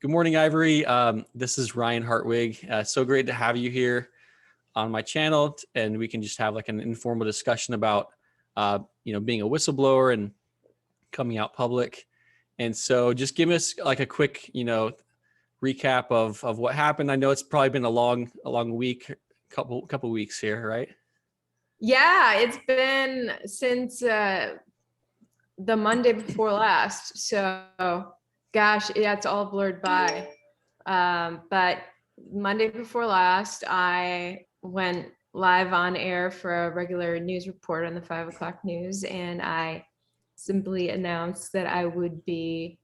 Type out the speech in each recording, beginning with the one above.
Good morning, Ivory. This is Ryan Hartwig. So great to have you here on my channel, and we can just have like an informal discussion about, being a whistleblower and coming out public. And so, just give us like a quick, recap of what happened. I know it's probably been a long week, couple weeks here, right? Yeah, it's been since the Monday before last. So, gosh, yeah, it's all blurred by. But Monday before last, I went live on air for a regular news report on the 5 o'clock news, and I simply announced that I would be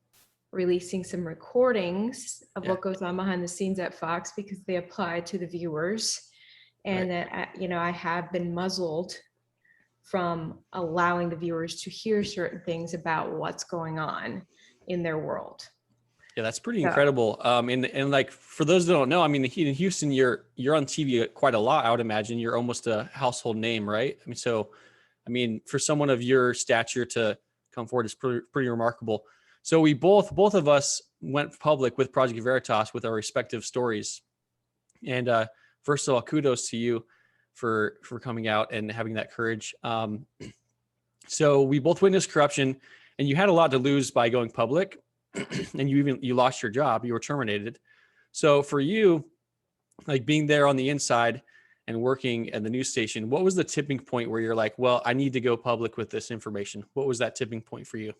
releasing some recordings of what goes on behind the scenes at Fox because they apply to the viewers, and that I have been muzzled from allowing the viewers to hear certain things about what's going on in their world. Yeah, that's pretty incredible. And like for those that don't know, I mean, in Houston, you're on TV quite a lot. I would imagine you're almost a household name, right? I mean, for someone of your stature to come forward is pretty remarkable. So we both of us went public with Project Veritas with our respective stories. And first of all, kudos to you for coming out and having that courage. So we both witnessed corruption, and you had a lot to lose by going public. And you lost your job, you were terminated. So for you, like being there on the inside and working at the news station, what was the tipping point where you're like, well, I need to go public with this information? What was that tipping point for you?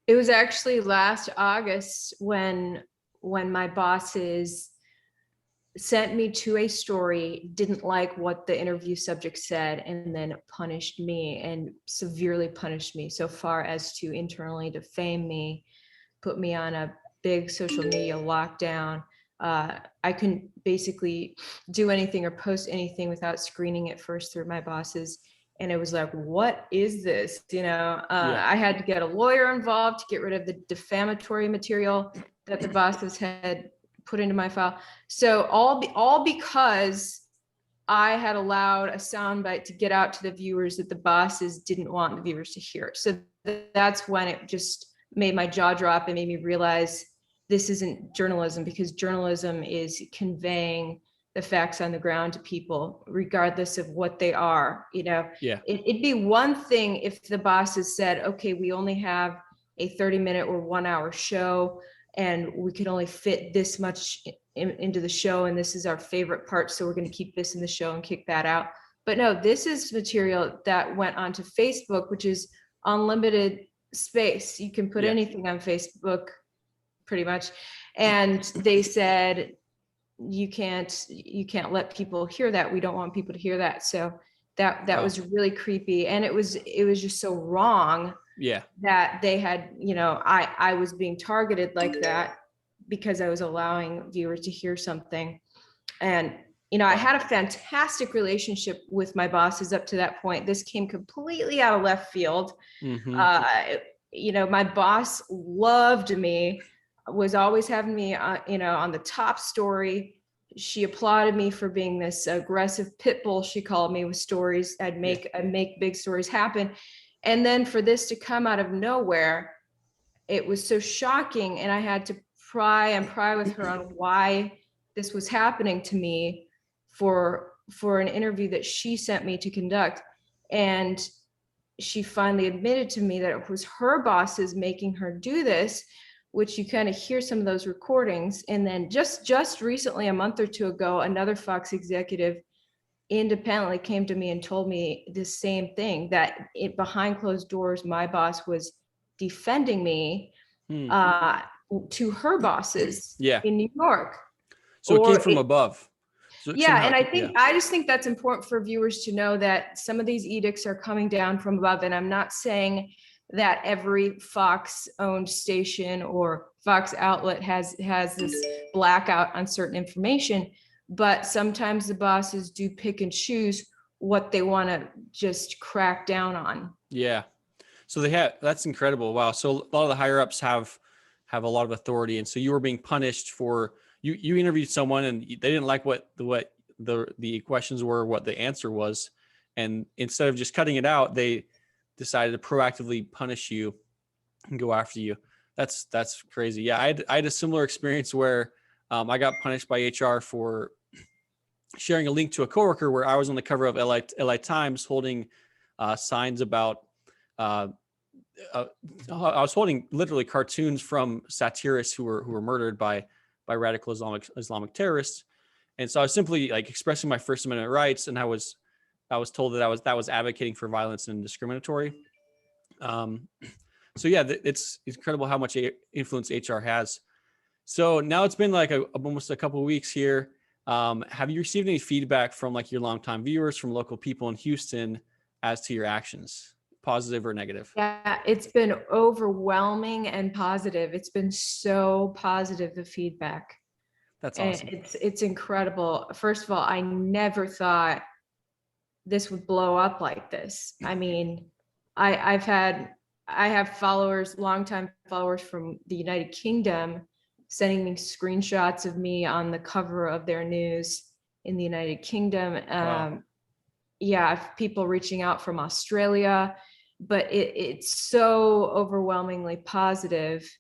It was actually last August when my bosses sent me to a story, didn't like what the interview subject said, and then punished me, and severely punished me so far as to internally defame me, put me on a big social media lockdown. I couldn't basically do anything or post anything without screening it first through my bosses. And it was like, what is this? I had to get a lawyer involved to get rid of the defamatory material that the bosses had put into my file. So all because I had allowed a soundbite to get out to the viewers that the bosses didn't want the viewers to hear. So that's when it just made my jaw drop and made me realize this isn't journalism, because journalism is conveying the facts on the ground to people, regardless of what they are. It'd be one thing if the bosses said, okay, we only have a 30-minute or 1 hour show, and we can only fit this much into the show, and this is our favorite part, so we're going to keep this in the show and kick that out. But no, this is material that went onto Facebook, which is unlimited space. You can put anything on Facebook pretty much. And they said, you can't let people hear that. We don't want people to hear that. So that was really creepy. And it was just so wrong that they had, I was being targeted like that because I was allowing viewers to hear something. And I had a fantastic relationship with my bosses up to that point. This came completely out of left field. Mm-hmm. My boss loved me, was always having me, on the top story. She applauded me for being this aggressive pit bull, she called me, with stories. I'd make big stories happen. And then for this to come out of nowhere, it was so shocking. And I had to pry with her on why this was happening to me for an interview that she sent me to conduct. And she finally admitted to me that it was her bosses making her do this, which you kind of hear some of those recordings. And then just recently, a month or two ago, another Fox executive independently came to me and told me the same thing, that behind closed doors, my boss was defending me to her bosses in New York. So it came from above. And I just think that's important for viewers to know, that some of these edicts are coming down from above. And I'm not saying that every Fox owned station or Fox outlet has this blackout on certain information, but sometimes the bosses do pick and choose what they want to just crack down on. Yeah. So that's incredible. Wow. So a lot of the higher ups have a lot of authority. And so you were being punished for, you interviewed someone and they didn't like what the questions were, what the answer was. And instead of just cutting it out, they decided to proactively punish you and go after you. That's crazy. Yeah, I had a similar experience where I got punished by HR for sharing a link to a coworker where I was on the cover of LA Times holding signs about. Uh, I was holding literally cartoons from satirists who were murdered by radical Islamic terrorists, and so I was simply like expressing my First Amendment rights, and I was told that that was advocating for violence and discriminatory. Um, so yeah, it's incredible how much influence HR has. So now it's been like almost a couple of weeks here. Have you received any feedback from like your longtime viewers, from local people in Houston, as to your actions, positive or negative? Yeah, it's been overwhelming and positive. It's been so positive, the feedback. That's And awesome. it's incredible. First of all, I never thought this would blow up like this. I mean, I have followers, longtime followers from the United Kingdom, sending me screenshots of me on the cover of their news in the United Kingdom. Wow. Yeah, people reaching out from Australia, but it's so overwhelmingly positive,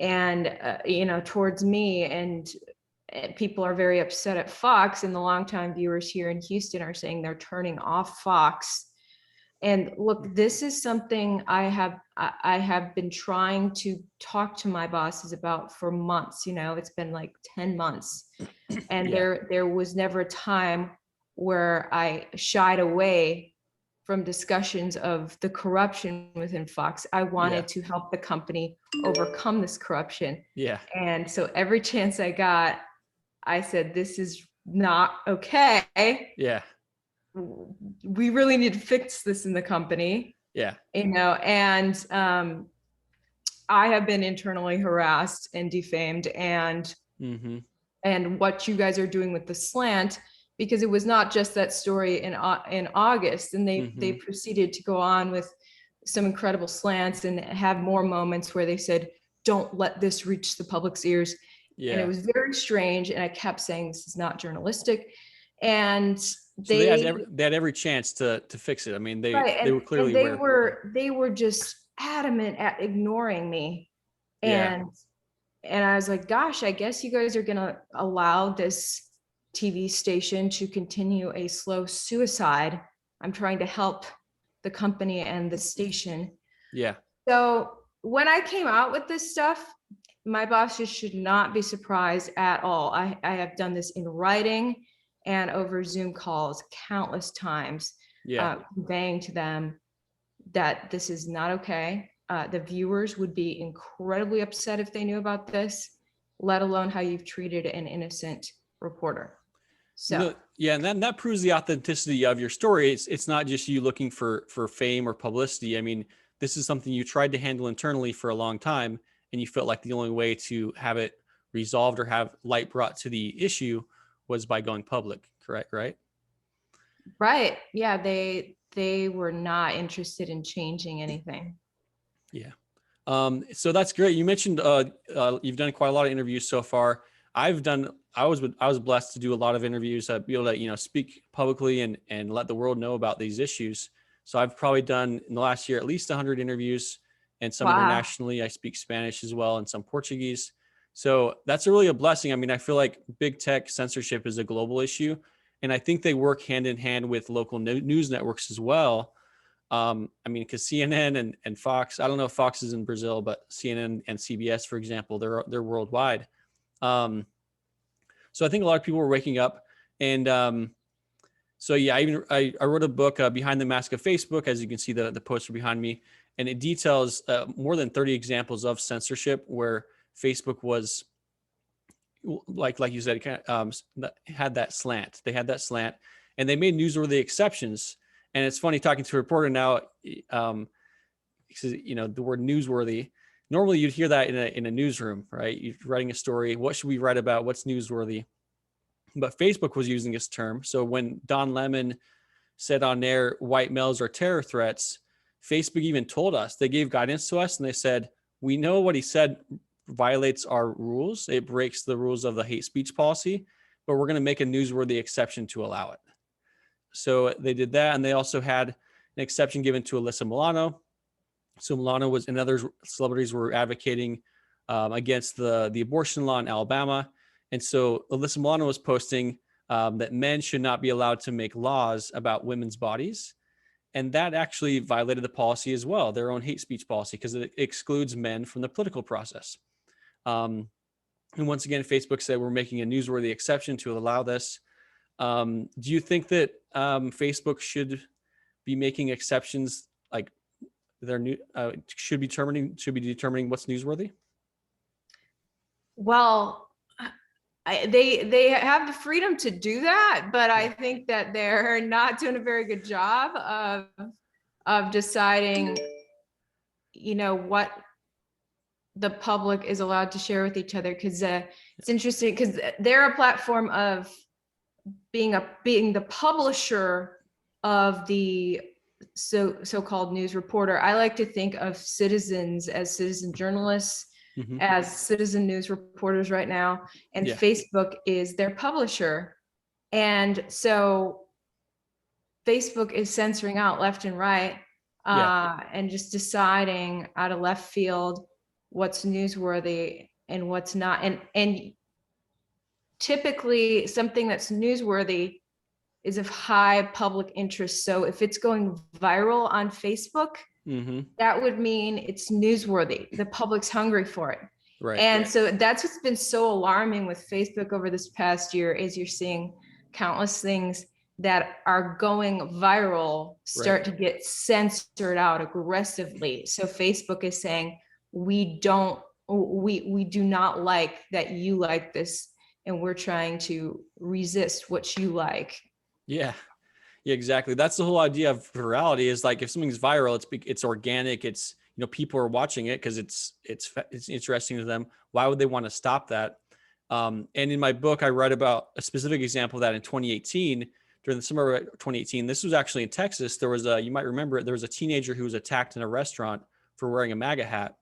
and towards me. And people are very upset at Fox, and the longtime viewers here in Houston are saying they're turning off Fox. And look, this is something I have been trying to talk to my bosses about for months. It's been like 10 months, and Yeah. there was never a time where I shied away from discussions of the corruption within Fox. I wanted to help the company overcome this corruption. Yeah. And so every chance I got, I said, this is not okay. Yeah. We really need to fix this in the company. Yeah. And I have been internally harassed and defamed, and what you guys are doing with the slant, because it was not just that story in August, and they proceeded to go on with some incredible slants and have more moments where they said, don't let this reach the public's ears. Yeah. And it was very strange, and I kept saying, this is not journalistic. And so they had every chance to fix it. I mean, they were clearly aware. They were just adamant at ignoring me. Yeah. And I was like, gosh, I guess you guys are gonna allow this TV station to continue a slow suicide. I'm trying to help the company and the station. Yeah. So when I came out with this stuff, my bosses should not be surprised at all. I have done this in writing and over Zoom calls countless times, conveying to them that this is not okay. The viewers would be incredibly upset if they knew about this, let alone how you've treated an innocent reporter. So yeah, and that proves the authenticity of your story. It's not just you looking for fame or publicity. I mean, this is something you tried to handle internally for a long time, and you felt like the only way to have it resolved or have light brought to the issue was by going public. Correct, right? Right. Yeah, they were not interested in changing anything. Yeah. So that's great. You mentioned you've done quite a lot of interviews so far. I was blessed to do a lot of interviews, be able to speak publicly and let the world know about these issues. So I've probably done in the last year at least 100 interviews, and some internationally. I speak Spanish as well and some Portuguese. So that's really a blessing. I mean, I feel like big tech censorship is a global issue, and I think they work hand in hand with local news networks as well. I mean, because CNN and Fox, I don't know if Fox is in Brazil, but CNN and CBS, for example, they're worldwide. So I think a lot of people were waking up, and so yeah, I wrote a book, Behind the Mask of Facebook, as you can see the poster behind me, and it details more than 30 examples of censorship where Facebook was, like you said, had that slant. They had that slant, and they made newsworthy exceptions. And it's funny talking to a reporter now, because the word newsworthy. Normally, you'd hear that in a newsroom, right? You're writing a story. What should we write about? What's newsworthy? But Facebook was using this term. So when Don Lemon said on air, white males are terror threats, Facebook even told us, they gave guidance to us, and they said, we know what he said violates our rules. It breaks the rules of the hate speech policy, but we're going to make a newsworthy exception to allow it. So they did that. And they also had an exception given to Alyssa Milano. So Milano and other celebrities were advocating against the abortion law in Alabama. And so Alyssa Milano was posting that men should not be allowed to make laws about women's bodies. And that actually violated the policy as well, their own hate speech policy, because it excludes men from the political process. And once again, Facebook said we're making a newsworthy exception to allow this. Do you think that Facebook should be making exceptions, like their new should be determining what's newsworthy? Well, they have the freedom to do that, but I think that they're not doing a very good job of deciding, what the public is allowed to share with each other. Because it's interesting, because they're a platform of being the publisher of the so-called news reporter. I like to think of citizens as citizen journalists, as citizen news reporters right now, and Facebook is their publisher. And so Facebook is censoring out left and right, and just deciding out of left field what's newsworthy and what's not. And typically something that's newsworthy is of high public interest. So if it's going viral on Facebook, that would mean it's newsworthy. The public's hungry for it. Right. And so that's what's been so alarming with Facebook over this past year, is you're seeing countless things that are going viral start to get censored out aggressively. So Facebook is saying, we do not like that you like this, and we're trying to resist what you like. Yeah, exactly. That's the whole idea of virality, is like if something's viral, it's organic. It's, people are watching it because it's interesting to them. Why would they want to stop that? And in my book, I write about a specific example of that in 2018, during the summer of 2018. This was actually in Texas. There was you might remember it, there was a teenager who was attacked in a restaurant for wearing a MAGA hat.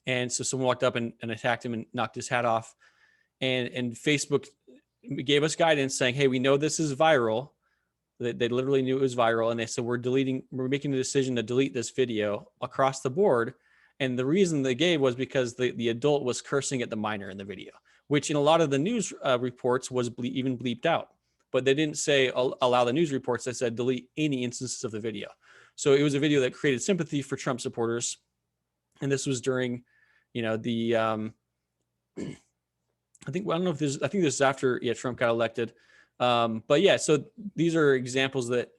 And so someone walked up and attacked him and knocked his hat off. And Facebook gave us guidance saying, hey, we know this is viral. They literally knew it was viral. And they said, we're making the decision to delete this video across the board. And the reason they gave was because the adult was cursing at the minor in the video, which in a lot of the news reports was even bleeped out. But they didn't say allow the news reports. They said delete any instances of the video. So it was a video that created sympathy for Trump supporters. And this was during, the I think this is after Trump got elected. But yeah, so these are examples that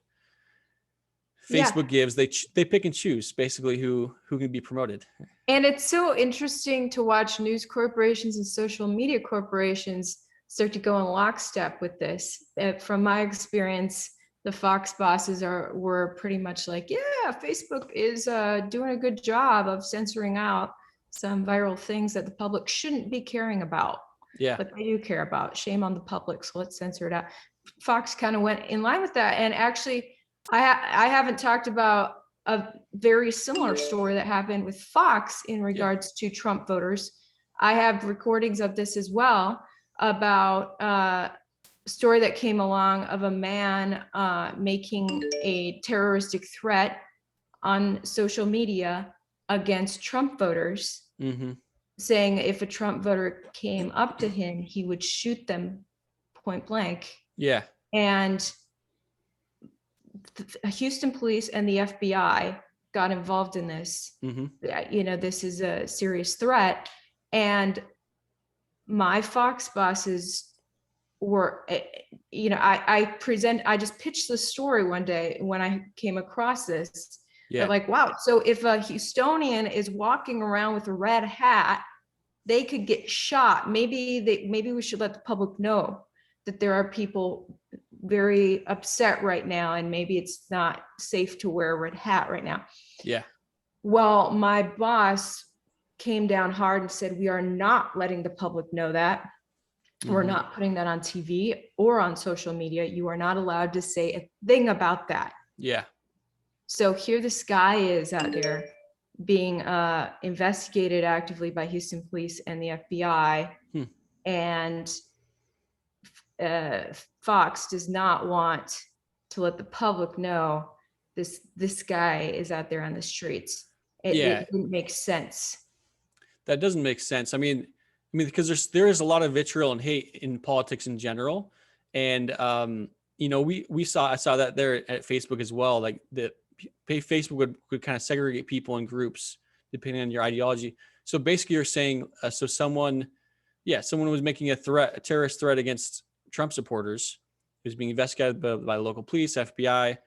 Facebook gives. They pick and choose basically who can be promoted. And it's so interesting to watch news corporations and social media corporations start to go in lockstep with this. From my experience, the Fox bosses were pretty much like, yeah, Facebook is doing a good job of censoring out some viral things that the public shouldn't be caring about. Yeah. But they do care about. Shame on the public, so let's censor it out. Fox kind of went in line with that. And actually, I haven't talked about a very similar story that happened with Fox in regards to Trump voters. I have recordings of this as well, about a story that came along of a man making a terroristic threat on social media against Trump voters, saying if a Trump voter came up to him, he would shoot them point blank. Yeah. And Houston police and the FBI got involved in this. This is a serious threat. And my Fox bosses were, I just pitched the story one day when I came across this. Yeah. Like, wow. So if a Houstonian is walking around with a red hat, they could get shot. Maybe we should let the public know that there are people very upset right now, and maybe it's not safe to wear a red hat right now. Yeah. Well, my boss came down hard and said, we are not letting the public know that. We're not putting that on TV or on social media. You are not allowed to say a thing about that. Yeah. So here this guy is out there being investigated actively by Houston police and the FBI. And Fox does not want to let the public know this guy is out there on the streets. It didn't make sense. That doesn't make sense. Because there is a lot of vitriol and hate in politics in general, and I saw that there at Facebook as well. Like Facebook would kind of segregate people in groups depending on your ideology. So basically, you're saying someone was making a terrorist threat against Trump supporters, who's being investigated by local police, FBI.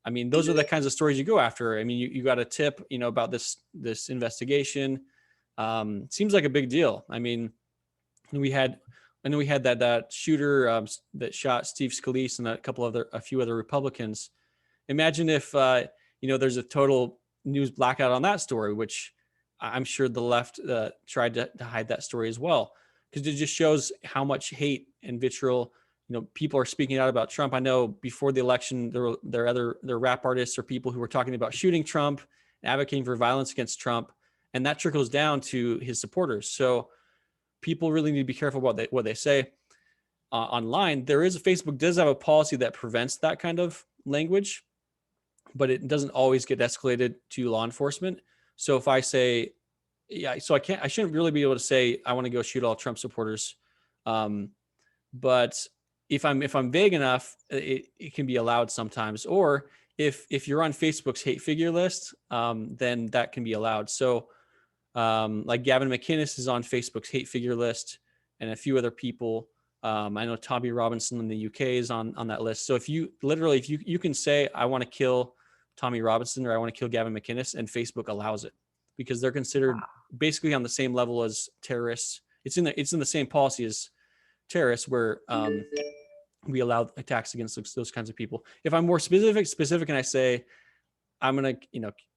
I mean, those are the kinds of stories you go after. I mean, you got a tip, about this investigation. Seems like a big deal. I mean, I know we had that shooter that shot Steve Scalise and a few other Republicans. Imagine if there's a total news blackout on that story, which I'm sure the left tried to hide that story as well, because it just shows how much hate and vitriol people are speaking out about Trump. I know before the election there are rap artists or people who were talking about shooting Trump, advocating for violence against Trump, and that trickles down to his supporters. So people really need to be careful about what they say online. Facebook does have a policy that prevents that kind of language, but it doesn't always get escalated to law enforcement. So if I say, I shouldn't really be able to say I want to go shoot all Trump supporters. But if I'm vague enough, it can be allowed sometimes. Or if you're on Facebook's hate figure list, then that can be allowed. So like Gavin McInnes is on Facebook's hate figure list, and a few other people. I know Tommy Robinson in the UK is on that list. So if you can say I want to kill Tommy Robinson or I want to kill Gavin McInnes, and Facebook allows it because they're considered basically on the same level as terrorists. It's in the same policy as terrorists, where we allow attacks against those kinds of people. If I'm more specific, and I say I'm gonna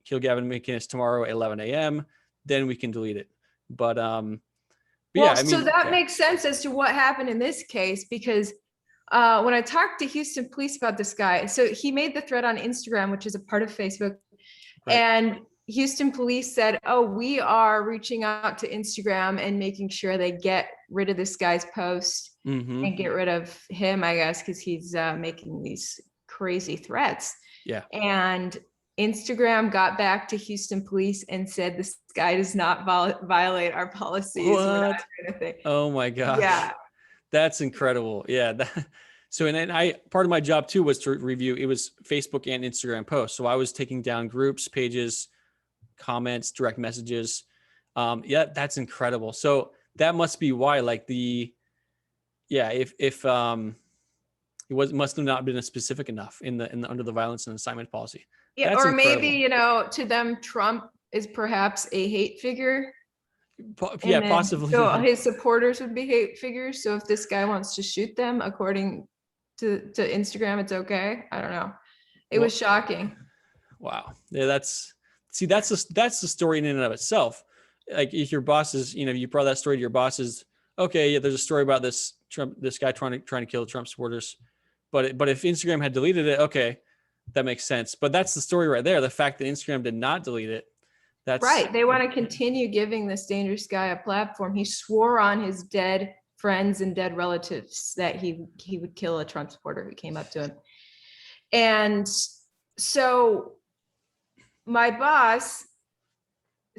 kill Gavin McInnes tomorrow at 11 a.m., then we can delete it. But so that makes sense as to what happened in this case, because when I talked to Houston police about this guy, so he made the thread on Instagram, which is a part of Facebook, right. And Houston police said, "Oh, we are reaching out to Instagram and making sure they get rid of this guy's post and get rid of him, I guess, because he's making these crazy threats." Yeah. And Instagram got back to Houston police and said, "This guy does not violate our policies." What? Kind of thing. Oh my gosh. Yeah. That's incredible. Yeah. So, and then part of my job too was to review, it was Facebook and Instagram posts. So I was taking down groups, pages, comments, direct messages. That's incredible. So that must be why, like if it must have not been specific enough in the under the violence and incitement policy. Yeah. That's or incredible. Maybe, to them, Trump is perhaps a hate figure. Possibly. So his supporters would be hate figures. So if this guy wants to shoot them, according to Instagram, it's okay. I don't know. It was shocking. Wow. Yeah, that's the story in and of itself. Like if your boss is, you brought that story to your bosses, okay, yeah, there's a story about this guy trying to kill Trump supporters. But if Instagram had deleted it, okay, that makes sense. But that's the story right there. The fact that Instagram did not delete it. That's right. They want to continue giving this dangerous guy a platform. He swore on his dead friends and dead relatives that he would kill a Trump supporter who came up to him. And so my boss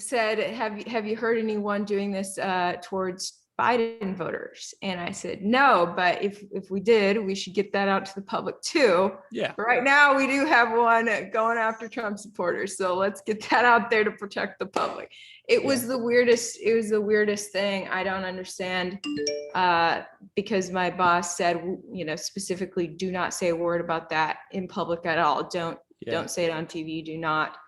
said, have you heard anyone doing this towards Biden voters? And I said, no, but if we did, we should get that out to the public too. Yeah. But right now we do have one going after Trump supporters. So let's get that out there to protect the public. It was the weirdest thing. I don't understand because my boss said, specifically do not say a word about that in public at all. Don't say it on TV. Do not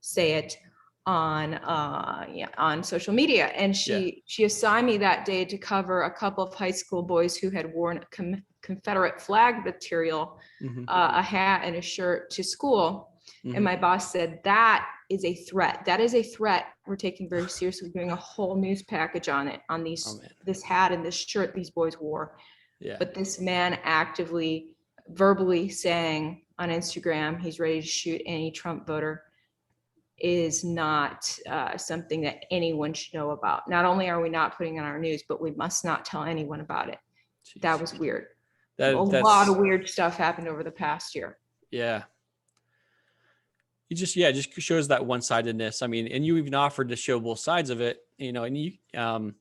say it on social media. And she assigned me that day to cover a couple of high school boys who had worn Confederate flag material, a hat and a shirt to school. And my boss said, that is a threat. That is a threat we're taking very seriously, doing a whole news package on it, on this hat and this shirt these boys wore. Yeah. But this man actively, verbally saying on Instagram he's ready to shoot any Trump voter is not something that anyone should know about. Not only are we not putting it on our news, but we must not tell anyone about it. Jeez. That was weird. A lot of weird stuff happened over the past year. Yeah. It just shows that one-sidedness. I mean, and you even offered to show both sides of it. and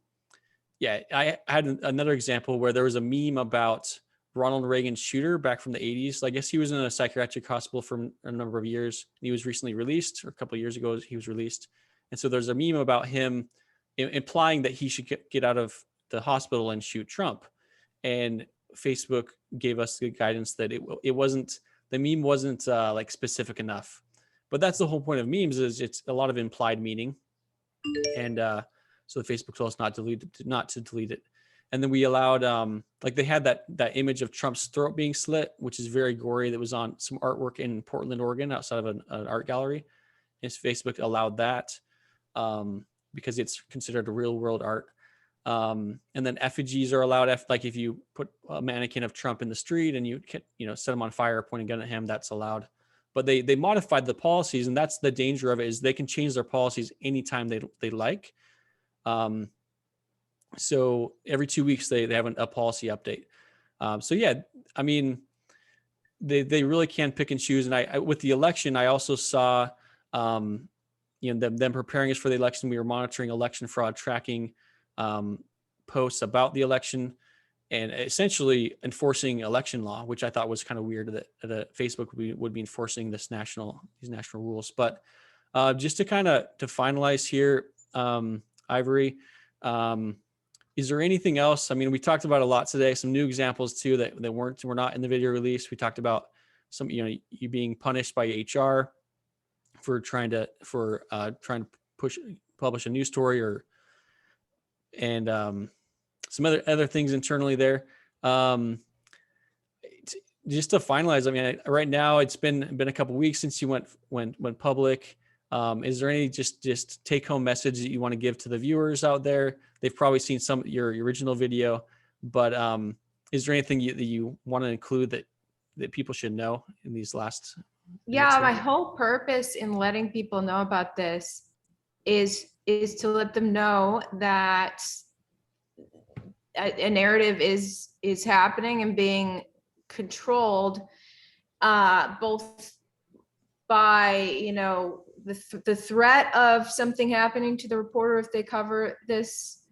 yeah, I had another example where there was a meme about Ronald Reagan's shooter back from the 80s. I guess he was in a psychiatric hospital for a number of years. He was recently released, or a couple of years ago, he was released. And so there's a meme about him implying that he should get out of the hospital and shoot Trump. And Facebook gave us the guidance that it wasn't, the meme wasn't like specific enough. But that's the whole point of memes, is it's a lot of implied meaning. And so the Facebook told us not to delete it. And then we allowed, like they had that image of Trump's throat being slit, which is very gory. That was on some artwork in Portland, Oregon, outside of an art gallery. And Facebook allowed that because it's considered a real world art. And then effigies are allowed. Like if you put a mannequin of Trump in the street and you set him on fire, point a gun at him, that's allowed. But they modified the policies, and that's the danger of it, is they can change their policies anytime they like. So every 2 weeks they have a policy update. So yeah, I mean, they really can pick and choose. And I with the election, I also saw, them preparing us for the election. We were monitoring election fraud, tracking posts about the election, and essentially enforcing election law, which I thought was kind of weird that Facebook would be enforcing these national rules. But just to finalize here, Ivory, is there anything else? I mean, we talked about a lot today, some new examples too that were not in the video release. We talked about some, you being punished by HR for trying to publish a news story, and some other things internally there. Just to finalize, I mean, right now it's been a couple of weeks since you went public. Is there any just take home message that you want to give to the viewers out there? They've probably seen some of your original video, but is there anything that you want to include that people should know in these last? Yeah, my whole purpose in letting people know about this is to let them know that a narrative is happening and being controlled, both by the threat of something happening to the reporter if they cover this,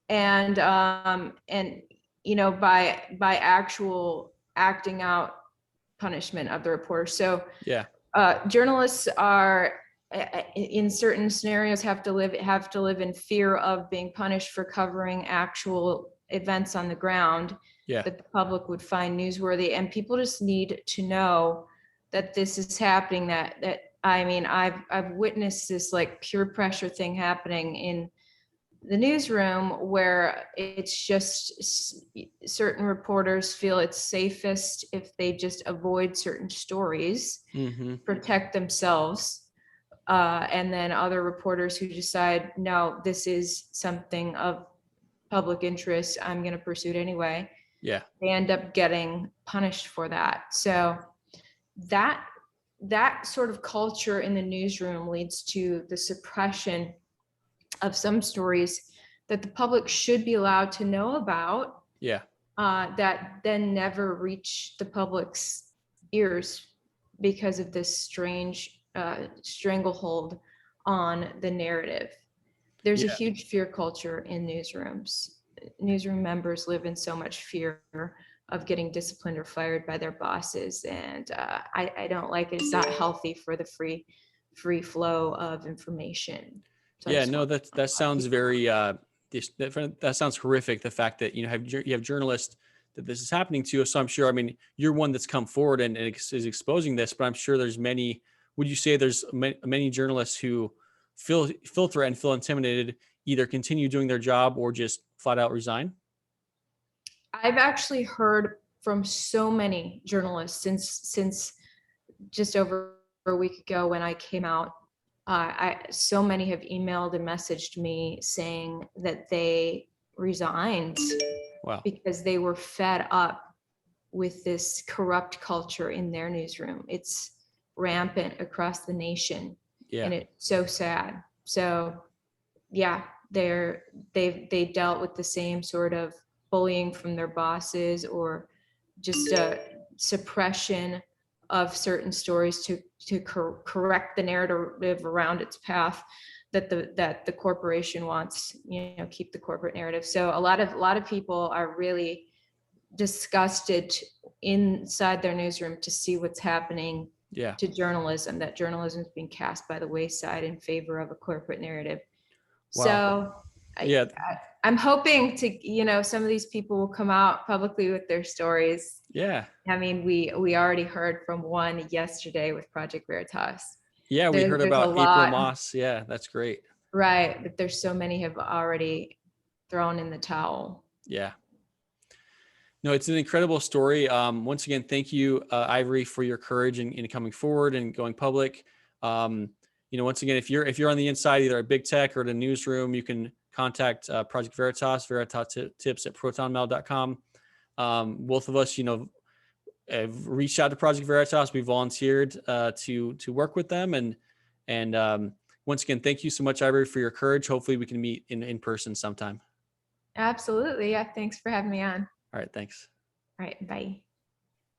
and by actual acting out punishment of the reporter. So yeah, journalists are in certain scenarios have to live in fear of being punished for covering actual events on the ground that the public would find newsworthy. And people just need to know that this is happening, that I mean, I've witnessed this like peer pressure thing happening in the newsroom, where it's just certain reporters feel it's safest if they just avoid certain stories, protect themselves. And then other reporters who decide, no, this is something of public interest, I'm going to pursue it anyway. Yeah. They end up getting punished for that. So that sort of culture in the newsroom leads to the suppression of some stories that the public should be allowed to know about. Yeah. That then never reach the public's ears because of this strange stranglehold on the narrative. There's a huge fear culture in newsrooms. Newsroom members live in so much fear of getting disciplined or fired by their bosses, and I don't like it. It's not healthy for the free flow of information. So yeah, no, that sounds very that sounds horrific. The fact that you have journalists that this is happening to. So I'm sure, I mean, you're one that's come forward and is exposing this, but I'm sure there's many. Would you say there's many journalists who feel threatened and feel intimidated, either continue doing their job or just flat out resign? I've actually heard from so many journalists since just over a week ago when I came out. So many have emailed and messaged me saying that they resigned. Wow. Because they were fed up with this corrupt culture in their newsroom. It's rampant across the nation. Yeah. And it's so sad. So yeah, they dealt with the same sort of bullying from their bosses, or just a suppression of certain stories to correct the narrative around its path that the corporation wants, keep the corporate narrative. So a lot of people are really disgusted inside their newsroom to see what's happening to journalism, that journalism is being cast by the wayside in favor of a corporate narrative. Wow. So Yeah. I'm hoping to, some of these people will come out publicly with their stories. Yeah. I mean, we already heard from one yesterday with Project Veritas. Yeah, we heard about April Moss. Yeah, that's great. Right, but there's so many have already thrown in the towel. Yeah. No, it's an incredible story. Once again, thank you, Ivory, for your courage in coming forward and going public. Once again, if you're on the inside, either at Big Tech or the newsroom, you can contact Project Veritas, veritastips@protonmail.com. Both of us, have reached out to Project Veritas. We volunteered to work with them, and once again, thank you so much, Ivory, for your courage. Hopefully, we can meet in person sometime. Absolutely, yeah. Thanks for having me on. All right, thanks. All right, bye.